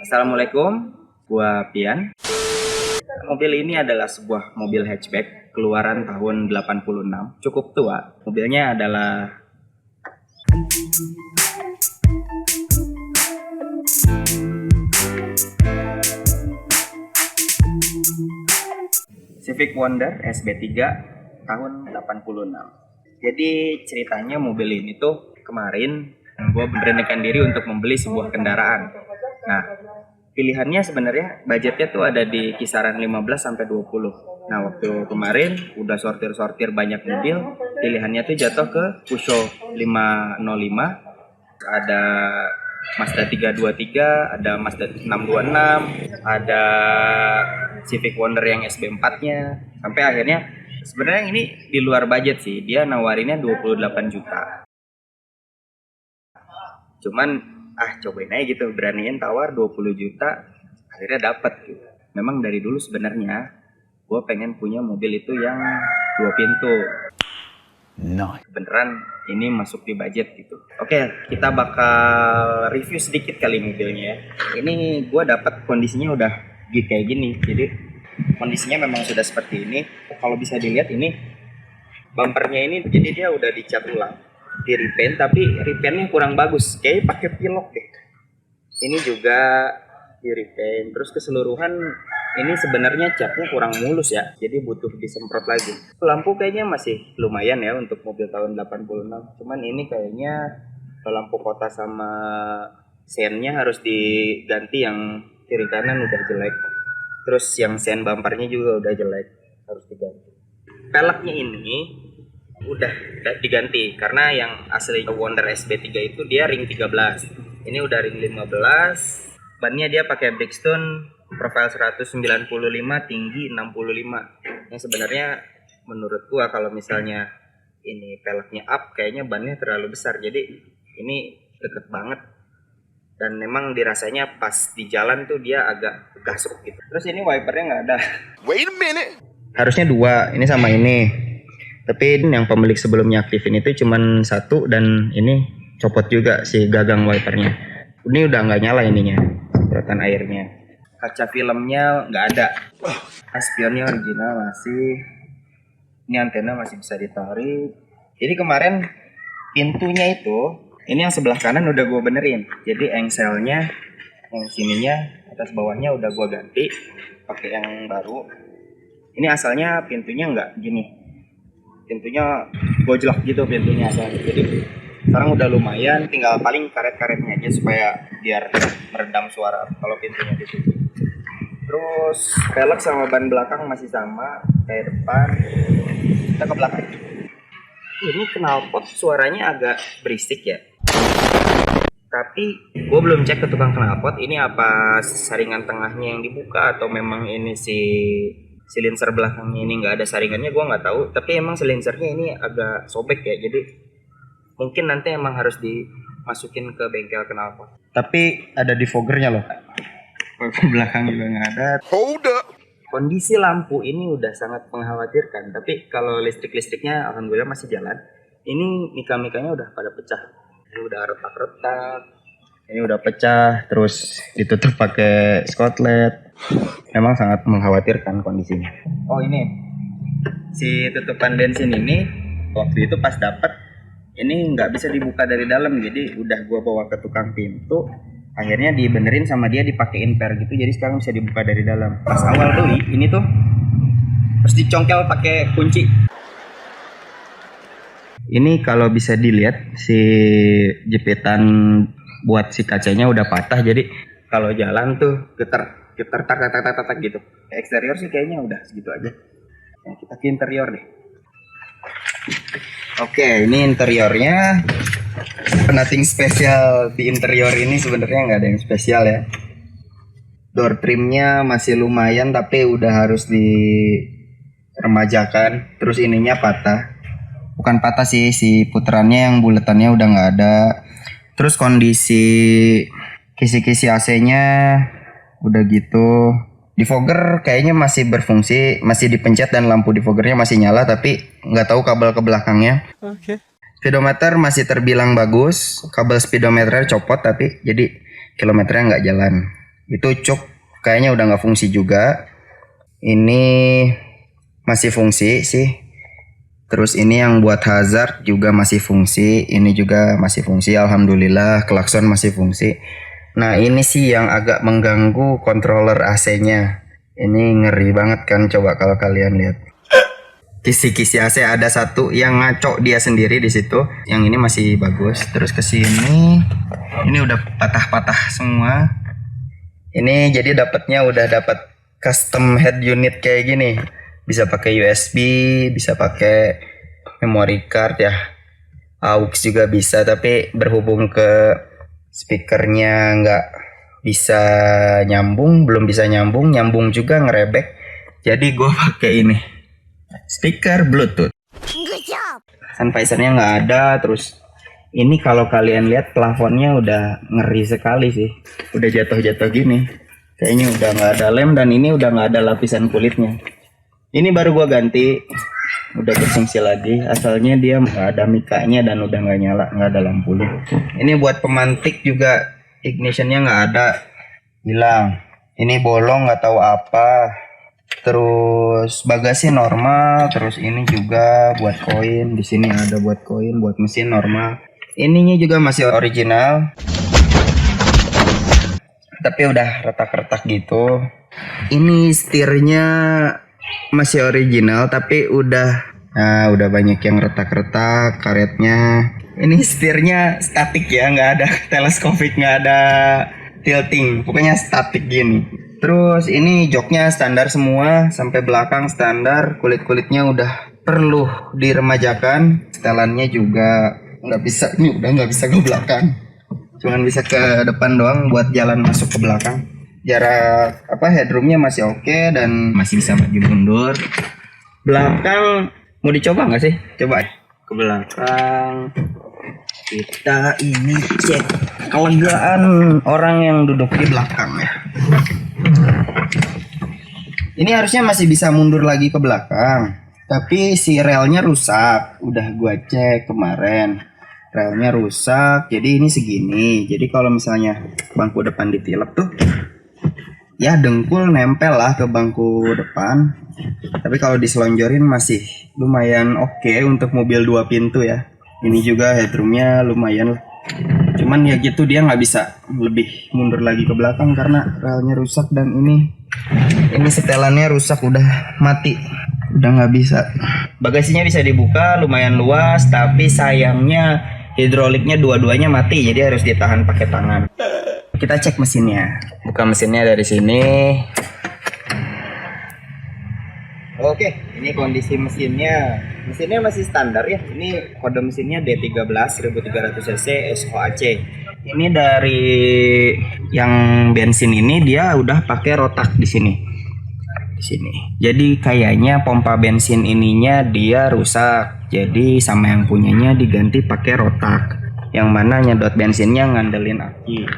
Assalamualaikum, gua Pian. Mobil ini adalah sebuah mobil hatchback keluaran tahun 86, cukup tua. Mobilnya adalah Civic Wonder SB3 tahun 86. Jadi ceritanya mobil ini tuh kemarin gua memberanikan diri untuk membeli sebuah kendaraan. Nah, pilihannya sebenarnya budgetnya tuh ada di kisaran 15 sampai 20. Nah, waktu kemarin udah sortir-sortir banyak mobil, pilihannya tuh jatuh ke Peugeot 505, ada Mazda 323, ada Mazda 626, ada Civic Wonder yang SB4-nya. Sampai akhirnya sebenarnya ini di luar budget sih. Dia nawarinnya 28 juta. Cuman cobain aja gitu, beraniin tawar 20 juta, akhirnya dapat gitu. Memang dari dulu sebenarnya gue pengen punya mobil itu yang 2 pintu. Beneran ini masuk di budget gitu. Oke, kita bakal review sedikit kali mobilnya ya. Ini gue dapat kondisinya udah kayak gini. Jadi kondisinya memang sudah seperti ini. Kalau bisa dilihat ini bumpernya ini, jadi dia udah dicat ulang, di repaint, tapi repaintnya kurang bagus, kayak pakai pilok deh. Ini juga di repaint. Terus keseluruhan ini sebenarnya catnya kurang mulus ya, jadi butuh disemprot lagi. Lampu kayaknya masih lumayan ya untuk mobil tahun 86, cuman ini kayaknya lampu kota sama sennya harus diganti, yang kiri kanan udah jelek. Terus yang sen bumpernya juga udah jelek, harus diganti. Peleknya ini udah diganti karena yang asli Wonder SB3 itu dia ring 13. Ini udah ring 15. Bannya dia pakai Bridgestone profile 195, tinggi 65. Yang sebenarnya menurut gua kalau misalnya ini peleknya up, kayaknya bannya terlalu besar. Jadi ini deket banget. Dan memang dirasanya pas di jalan tuh dia agak gasuk gitu. Terus ini wipernya nggak ada. Wait a minute. Harusnya 2, ini sama ini. Tapi yang pemilik sebelumnya aktifin itu cuman 1, dan ini copot juga si gagang wipernya. Ini udah nggak nyala ininya, semprotan airnya. Kaca filmnya nggak ada. Spionnya original masih. Ini antena masih bisa ditarik. Jadi kemarin pintunya itu, ini yang sebelah kanan udah gue benerin. Jadi engselnya, yang sininya, atas bawahnya udah gue ganti pakai yang baru. Ini asalnya pintunya nggak gini, pintunya gojlok gitu pintunya asalnya. Jadi sekarang udah lumayan, tinggal paling karet-karetnya aja supaya biar meredam suara kalau pintunya ditutup. Terus pelek sama ban belakang masih sama kayak depan. Kita ke belakang. Ini knalpot suaranya agak berisik ya. Tapi gue belum cek ke tukang knalpot, ini apa saringan tengahnya yang dibuka atau memang ini si silinser belakangnya ini nggak ada saringannya, gue nggak tahu. Tapi emang silinsernya ini agak sobek ya, jadi mungkin nanti emang harus dimasukin ke bengkel knalpot. Tapi ada defoggernya loh. Belakang juga nggak ada. Hold up. Kondisi lampu ini udah sangat mengkhawatirkan. Tapi kalau listrik-listriknya alhamdulillah masih jalan. Ini mika-mikanya udah pada pecah. Ini udah retak-retak. Ini udah pecah, terus ditutup pakai skotlet. Memang sangat mengkhawatirkan kondisinya. Oh ini, si tutupan bensin ini waktu itu pas dapat ini nggak bisa dibuka dari dalam, jadi udah gua bawa ke tukang pintu. Akhirnya dibenerin sama dia, dipakein per gitu, jadi sekarang bisa dibuka dari dalam. Pas awal beli ini tuh harus dicongkel pakai kunci. Ini kalau bisa dilihat si jepitan buat si kacanya udah patah, jadi kalau jalan tuh getar tak gitu. Eksterior sih kayaknya udah segitu aja. Nah, kita ke interior deh. Oke, ini interiornya. Nothing spesial di interior ini, sebenarnya nggak ada yang spesial ya. Door trimnya masih lumayan tapi udah harus diremajakan. Terus ininya patah. Bukan patah sih, si puterannya yang buletannya udah nggak ada. Terus kondisi kisi-kisi AC-nya udah gitu. Defogger kayaknya masih berfungsi, masih dipencet dan lampu defoggernya masih nyala, tapi nggak tahu kabel ke belakangnya. Oke. Speedometer masih terbilang bagus, kabel speedometer copot tapi jadi kilometernya nggak jalan. Itu cuk kayaknya udah nggak fungsi juga. Ini masih fungsi sih. Terus ini yang buat hazard juga masih fungsi. Ini juga masih fungsi. Alhamdulillah. Klakson masih fungsi. Nah ini sih yang agak mengganggu controller AC-nya. Ini ngeri banget kan, coba kalau kalian lihat. Kisi-kisi AC ada satu yang ngaco dia sendiri di situ. Yang ini masih bagus. Terus ke sini ini udah patah-patah semua. Ini jadi dapatnya udah dapat custom head unit kayak gini. Bisa pakai USB, bisa pakai memory card ya. AUX juga bisa, tapi berhubung ke speakernya nggak bisa nyambung, belum bisa nyambung juga ngerebek. Jadi gue pakai ini speaker Bluetooth. Sennheisernya nggak ada. Terus ini kalau kalian lihat plafonnya udah ngeri sekali sih, udah jatuh-jatuh gini. Kayaknya udah nggak ada lem dan ini udah nggak ada lapisan kulitnya. Ini baru gue ganti, udah berfungsi lagi. Asalnya dia nggak ada mikanya dan udah nggak nyala, nggak ada lampu. Ini buat pemantik juga ignitionnya nggak ada, hilang. Ini bolong nggak tahu apa. Terus bagasi normal. Terus ini juga buat koin. Di sini ada buat koin, buat mesin normal. Ininya juga masih original, tapi udah retak-retak gitu. Ini setirnya masih original tapi udah banyak yang retak-retak karetnya. Ini setirnya statik ya, nggak ada teleskopik, nggak ada tilting, pokoknya statik gini. Terus ini joknya standar semua sampai belakang standar. Kulit-kulitnya udah perlu diremajakan. Setelannya juga nggak bisa, ini udah nggak bisa ke belakang, cuman bisa ke depan doang buat jalan masuk ke belakang. Jarak headroomnya masih oke dan masih bisa maju mundur. Belakang mau dicoba nggak sih? Coba ke belakang. Kita ini cek kelegaan orang yang duduk di belakang ya. Ini harusnya masih bisa mundur lagi ke belakang, tapi si relnya rusak. Udah gua cek kemarin, relnya rusak. Jadi ini segini. Jadi kalau misalnya bangku depan ditilep tuh, ya dengkul nempel lah ke bangku depan. Tapi kalau diselonjorin masih lumayan oke untuk mobil 2 pintu ya. Ini juga headroomnya lumayan lah. Cuman ya gitu, dia nggak bisa lebih mundur lagi ke belakang karena relnya rusak. Dan ini setelannya rusak, udah mati, udah nggak bisa. Bagasinya bisa dibuka, lumayan luas, tapi sayangnya hidroliknya dua-duanya mati, jadi harus ditahan pakai tangan. Kita cek mesinnya. Buka mesinnya dari sini. Oke, ini kondisi mesinnya. Mesinnya masih standar ya. Ini kode mesinnya D13 1300 cc SOAC. Ini dari yang bensin ini dia udah pakai rotak di sini. Di sini. Jadi kayaknya pompa bensin ininya dia rusak. Jadi sama yang punyanya diganti pakai rotak. Yang mana nyedot bensinnya ngandelin aki.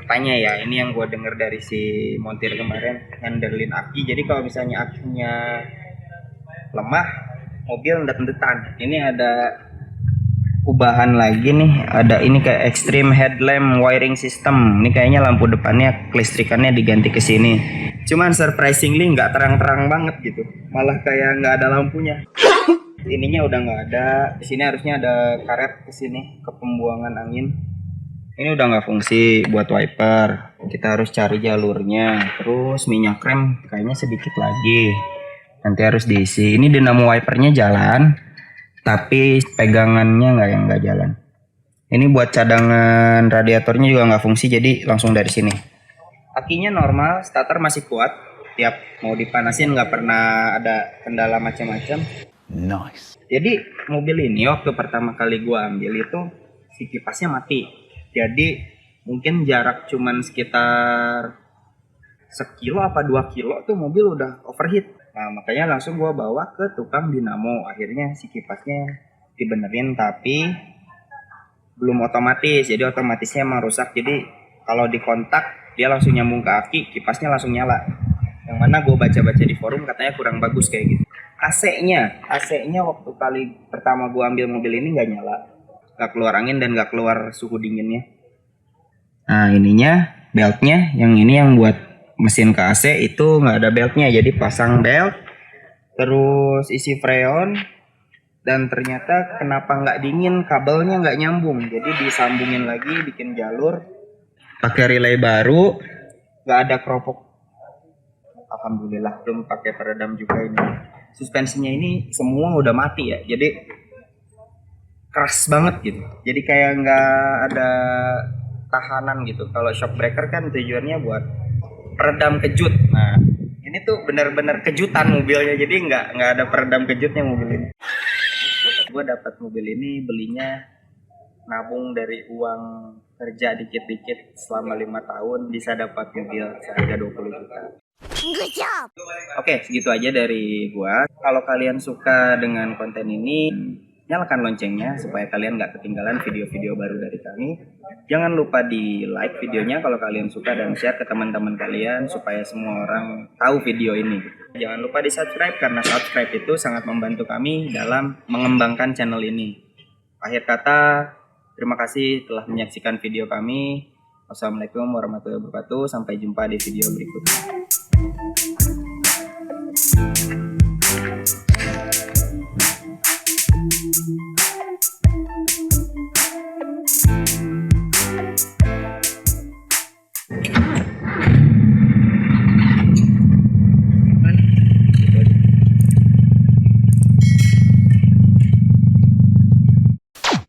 Katanya ya, ini yang gue denger dari si montir kemarin, ngandelin aki. Jadi kalau misalnya akinya lemah, mobil ndet-ndetan. Ini ada ubahan lagi nih, ada ini kayak extreme headlamp wiring system. Ini kayaknya lampu depannya kelistrikannya diganti ke sini. Cuman surprisingly nggak terang-terang banget gitu, malah kayak nggak ada lampunya. Ininya udah nggak ada. Di sini harusnya ada karet ke sini ke pembuangan angin. Ini udah nggak fungsi buat wiper. Kita harus cari jalurnya. Terus minyak rem kayaknya sedikit lagi. Nanti harus diisi. Ini dinamo wipernya jalan, tapi pegangannya nggak jalan. Ini buat cadangan radiatornya juga nggak fungsi, jadi langsung dari sini. Akinya normal, starter masih kuat. Tiap mau dipanasin nggak pernah ada kendala macam-macam. Nice. Jadi mobil ini waktu pertama kali gua ambil itu si kipasnya mati. Jadi mungkin jarak cuman sekitar 1 kilo apa 2 kilo tuh mobil udah overheat. Nah makanya langsung gua bawa ke tukang dinamo. Akhirnya si kipasnya dibenerin tapi belum otomatis. Jadi otomatisnya emang rusak. Jadi kalau dikontak dia langsung nyambung ke aki, kipasnya langsung nyala. Yang mana gue baca-baca di forum katanya kurang bagus kayak gitu. AC-nya waktu kali pertama gue ambil mobil ini nggak nyala, nggak keluar angin dan nggak keluar suhu dinginnya. Nah ininya beltnya. Yang ini yang buat mesin ke AC itu nggak ada beltnya, jadi pasang belt, terus isi freon, dan ternyata kenapa nggak dingin, kabelnya nggak nyambung, jadi disambungin lagi, bikin jalur, pakai relay baru, nggak ada keropok. Alhamdulillah belum pakai peredam juga ini. Suspensinya ini semua udah mati ya, jadi keras banget gitu, jadi kayak nggak ada tahanan gitu. Kalau shock breaker kan tujuannya buat peredam kejut. Nah ini tuh benar-benar kejutan mobilnya, jadi nggak ada peredam kejutnya mobil ini. Gue dapat mobil ini belinya nabung dari uang kerja dikit-dikit selama 5 tahun, bisa dapat mobil seharga 20 juta. Good job. Oke, segitu aja dari gua. Kalau kalian suka dengan konten ini, nyalakan loncengnya supaya kalian nggak ketinggalan video-video baru dari kami. Jangan lupa di like videonya kalau kalian suka, dan share ke teman-teman kalian supaya semua orang tahu video ini. Jangan lupa di subscribe, karena subscribe itu sangat membantu kami dalam mengembangkan channel ini. Akhir kata, terima kasih telah menyaksikan video kami. Wassalamualaikum warahmatullahi wabarakatuh. Sampai jumpa di video berikutnya.